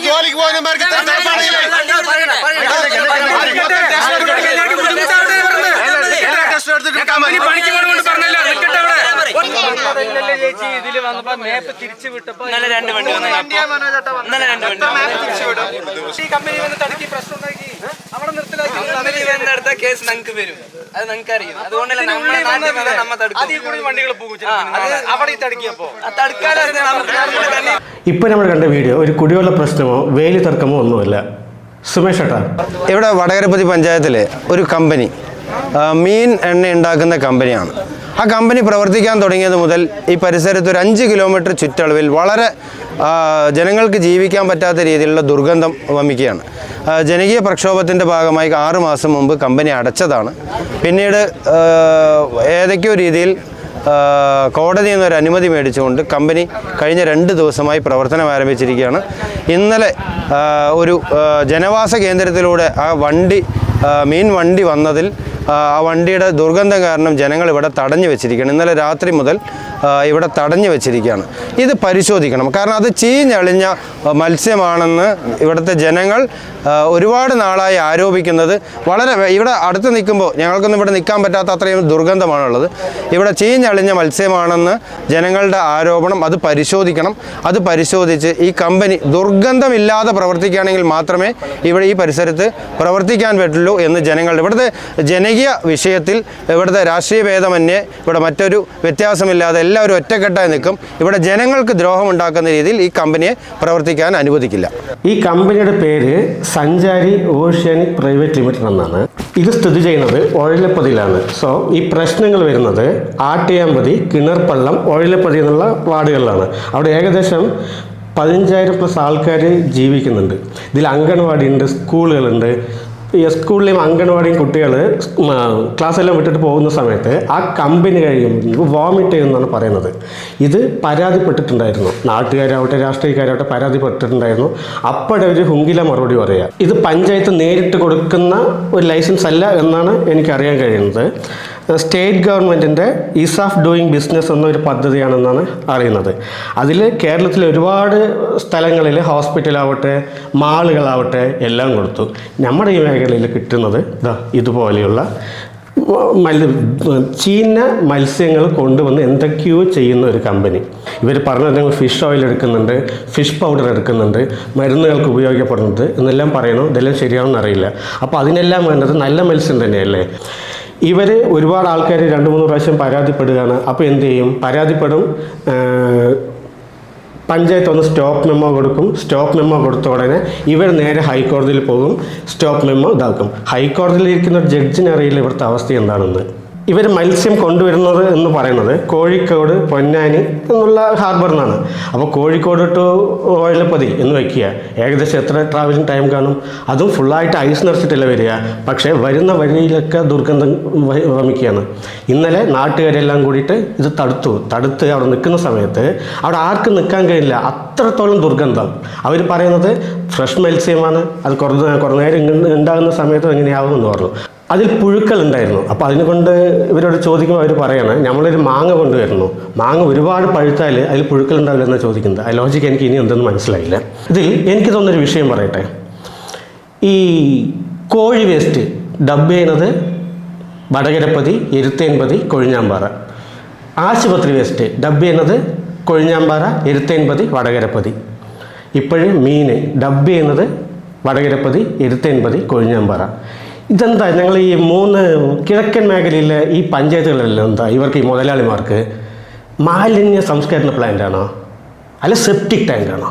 ജോലിക്ക് പോകുന്നവർക്ക് ഇതില് വന്നപ്പോ മേപ്പ് തിരിച്ചു വിട്ടപ്പോ രണ്ട് വണ്ടി ഈ കമ്പനി വന്ന് തടുക്കി പ്രശ്നം ഉണ്ടാക്കി അവിടെ നിർത്തലാക്കി കേസ് ഞങ്ങൾക്ക് വരും. അത് ഞങ്ങൾക്ക് അറിയും. അതുകൊണ്ടല്ല വണ്ടികൾ പോകും അവിടെ തടുക്കിയപ്പോ തടുക്കാതെ. ഇപ്പൊ നമ്മൾ കണ്ട വീഡിയോ ഒരു കുടിവെള്ള പ്രശ്നമോ വേലി തർക്കമോ ഒന്നുമല്ല. സുമേഷ് ഏട്ടാ, ഇവിടെ വടകരപ്പതി പഞ്ചായത്തിലെ ഒരു കമ്പനി മീൻ എണ്ണ ഉണ്ടാക്കുന്ന കമ്പനിയാണ്. ആ കമ്പനി പ്രവർത്തിക്കാൻ തുടങ്ങിയത് മുതൽ ഈ പരിസരത്ത് ഒരു 5 കിലോമീറ്റർ ചുറ്റളവിൽ വളരെ ജനങ്ങൾക്ക് ജീവിക്കാൻ പറ്റാത്ത രീതിയിലുള്ള ദുർഗന്ധം വമിക്കുകയാണ്. ജനകീയ പ്രക്ഷോഭത്തിൻ്റെ ഭാഗമായി 6 മാസം മുമ്പ് കമ്പനി അടച്ചതാണ്. പിന്നീട് ഏതൊക്കെയോ രീതിയിൽ കോടതിയിൽ നിന്നൊരു അനുമതി മേടിച്ചുകൊണ്ട് കമ്പനി കഴിഞ്ഞ 2 ദിവസമായി പ്രവർത്തനം ആരംഭിച്ചിരിക്കുകയാണ്. ഇന്നലെ ഒരു ജനവാസ കേന്ദ്രത്തിലൂടെ ആ മീൻ വണ്ടി വന്നതിൽ ആ വണ്ടിയുടെ ദുർഗന്ധം കാരണം ജനങ്ങൾ ഇവിടെ തടഞ്ഞു വെച്ചിരിക്കുകയാണ്. ഇന്നലെ രാത്രി മുതൽ ഇവിടെ തടഞ്ഞു വെച്ചിരിക്കുകയാണ്. ഇത് പരിശോധിക്കണം. കാരണം അത് ചീഞ്ഞളിഞ്ഞ മത്സ്യമാണെന്ന് ഇവിടുത്തെ ജനങ്ങൾ ഒരുപാട് നാളായി ആരോപിക്കുന്നത്. വളരെ ഇവിടെ അടുത്ത് നിൽക്കുമ്പോൾ ഞങ്ങൾക്കൊന്നും ഇവിടെ നിൽക്കാൻ പറ്റാത്ത അത്രയും ദുർഗന്ധമാണുള്ളത്. ഇവിടെ ചീഞ്ഞളിഞ്ഞ മത്സ്യമാണെന്ന് ജനങ്ങളുടെ ആരോപണം. അത് പരിശോധിക്കണം. അത് പരിശോധിച്ച് ഈ കമ്പനി ദുർഗന്ധമില്ലാതെ പ്രവർത്തിക്കുകയാണെങ്കിൽ മാത്രമേ ഇവിടെ ഈ പരിസരത്ത് പ്രവർത്തിക്കാൻ പറ്റുള്ളൂ എന്ന് ജനങ്ങളുടെ ഇവിടുത്തെ ജനകീയ വിഷയത്തിൽ ഇവിടുത്തെ രാഷ്ട്രീയ ഭേദമന്യേ ഇവിടെ മറ്റൊരു വ്യത്യാസമില്ലാതെ എല്ലാവരും ഒറ്റക്കെട്ടായി നിൽക്കും. ഇവിടെ ജനങ്ങൾക്ക് ദ്രോഹം ഉണ്ടാക്കുന്ന രീതിയിൽ ഈ കമ്പനിയെ പ്രവർത്തിക്കാൻ അനുവദിക്കില്ല. ഈ കമ്പനിയുടെ പേര് സഞ്ചാരി ഓഷ്യാനിക് പ്രൈവറ്റ് ലിമിറ്റഡ് എന്നാണ്. ഇത് സ്ഥിതി ചെയ്യുന്നത് ഒഴലപ്പതിയിലാണ്. സോ ഈ പ്രശ്നങ്ങൾ വരുന്നത് ആട്ടിയാമ്പതി, കിണർപ്പള്ളം, ഒഴലപ്പതി എന്നുള്ള വാർഡുകളിലാണ്. അവിടെ ഏകദേശം 15,000+ ആൾക്കാർ ജീവിക്കുന്നുണ്ട്. ഇതിൽ അംഗൻവാടി ഉണ്ട്, സ്കൂളുകളുണ്ട്. ഈ സ്കൂളിലെയും അംഗൻവാടിയും കുട്ടികൾ ക്ലാസ്സെല്ലാം വിട്ടിട്ട് പോകുന്ന സമയത്ത് ആ കമ്പനി കഴിയുമ്പോൾ വോമിറ്റ് ചെയ്യുമെന്നാണ് പറയുന്നത്. ഇത് പരാതിപ്പെട്ടിട്ടുണ്ടായിരുന്നു. നാട്ടുകാരാവട്ടെ രാഷ്ട്രീയക്കാരാവട്ടെ പരാതിപ്പെട്ടിട്ടുണ്ടായിരുന്നു. അപ്പോഴേ ഒരു ഹുങ്കില മറുപടി പറയുക. ഇത് പഞ്ചായത്ത് നേരിട്ട് കൊടുക്കുന്ന ഒരു ലൈസൻസ് അല്ല എന്നാണ് എനിക്കറിയാൻ കഴിയുന്നത്. സ്റ്റേറ്റ് ഗവൺമെൻറ്റിൻ്റെ ഈസ് ഓഫ് ഡൂയിങ് ബിസിനസ് എന്നൊരു പദ്ധതിയാണെന്നാണ് അറിയുന്നത്. അതിൽ കേരളത്തിലെ ഒരുപാട് സ്ഥലങ്ങളിൽ ഹോസ്പിറ്റലാവട്ടെ മാളുകളാവട്ടെ എല്ലാം കൊടുത്തു. നമ്മുടെ ഈ മേഖലയിൽ കിട്ടുന്നത് ഇതുപോലെയുള്ള ചീന മത്സ്യങ്ങൾ കൊണ്ടുവന്ന് എന്തൊക്കെയോ ചെയ്യുന്ന ഒരു കമ്പനി. ഇവർ പറഞ്ഞത് ഫിഷ് ഓയിൽ എടുക്കുന്നുണ്ട്, ഫിഷ് പൗഡർ എടുക്കുന്നുണ്ട്, മരുന്നുകൾക്ക് ഉപയോഗിക്കപ്പെടുന്നുണ്ട് എന്നെല്ലാം പറയണു. ഇതെല്ലാം ശരിയാണെന്ന് അറിയില്ല. അപ്പോൾ അതിനെല്ലാം വേണ്ടത് നല്ല മത്സ്യം തന്നെയല്ലേ? ഇവർ ഒരുപാട് ആൾക്കാർ 2-3 പ്രാവശ്യം പരാതിപ്പെടുകയാണ്. അപ്പോൾ എന്ത് ചെയ്യും? പരാതിപ്പെടും. പഞ്ചായത്ത് ഒന്ന് സ്റ്റോപ്പ് മെമ്മോ കൊടുക്കും. സ്റ്റോപ്പ് മെമ്മോ കൊടുത്ത ഉടനെ ഇവർ നേരെ ഹൈക്കോടതിയിൽ പോകും. സ്റ്റോപ്പ് മെമ്മോ ഇതാക്കും. ഹൈക്കോടതിയിൽ ഇരിക്കുന്ന ജഡ്ജിന് അറിയില്ല ഇവിടുത്തെ അവസ്ഥ എന്താണെന്ന്. ഇവർ മത്സ്യം കൊണ്ടുവരുന്നത് എന്ന് പറയുന്നത് കോഴിക്കോട്, പൊന്നാനി എന്നുള്ള ഹാർബറിൽ നിന്നാണ്. അപ്പോൾ കോഴിക്കോട് ടു ഒഴലപ്പതി എന്ന് വയ്ക്കുക. ഏകദേശം എത്ര ട്രാവലിംഗ് ടൈം കാണും? അതും ഫുള്ളായിട്ട് ഐസ് നിറച്ചിട്ടല്ല വരിക. പക്ഷേ വരുന്ന വഴിയിലൊക്കെ ദുർഗന്ധം വമിക്കുകയാണ്. ഇന്നലെ നാട്ടുകാരെല്ലാം കൂടിയിട്ട് ഇത് തടുത്ത് അവിടെ നിൽക്കുന്ന സമയത്ത് അവിടെ ആർക്കും നിൽക്കാൻ കഴിയില്ല. അത്രത്തോളം ദുർഗന്ധം. അവർ പറയുന്നത് ഫ്രഷ് മത്സ്യമാണ്, അത് കുറേ നേരം ഉണ്ടാകുന്ന സമയത്ത് എങ്ങനെയാവുമെന്ന് പറഞ്ഞു. അതിൽ പുഴുക്കൾ ഉണ്ടായിരുന്നു. അപ്പോൾ അതിനെക്കൊണ്ട് ഇവരോട് ചോദിക്കുമ്പോൾ അവർ പറയണം, നമ്മളൊരു മാങ്ങ കൊണ്ടുവരുന്നു, മാങ്ങ ഒരുപാട് പഴുത്താൽ അതിൽ പുഴുക്കൾ ഉണ്ടാവില്ല എന്നാണ് ചോദിക്കുന്നത്. ആ ലോജിക്ക് എനിക്ക് ഇനി എന്തെന്ന് മനസ്സിലായില്ല. ഇതിൽ എനിക്ക് തോന്നുന്നൊരു വിഷയം പറയട്ടെ. ഈ കോഴി വേസ്റ്റ് ഡബ് ചെയ്യുന്നത് വടകരപ്പതി, എരുത്തേൻപതി, കൊഴിഞ്ഞാമ്പാറ. ആശുപത്രി വേസ്റ്റ് ഡബ് ചെയ്യുന്നത് കൊഴിഞ്ഞാമ്പാറ, എരുത്തേൻപതി, വടകരപ്പതി. ഇപ്പോഴും മീൻ ഡബ് ചെയ്യുന്നത് വടകരപ്പതി, എരുത്തേൻപതി, കൊഴിഞ്ഞാമ്പാറ. ഇതെന്താ ഞങ്ങൾ ഈ 3 കിഴക്കൻ മേഖലയിലെ ഈ പഞ്ചായത്തുകളെല്ലാം എന്താ ഇവർക്ക് ഈ മുതലാളിമാർക്ക് മാലിന്യ സംസ്കരണ പ്ലാന്റ് ആണോ അല്ല സെപ്റ്റിക് ടാങ്ക് ആണോ?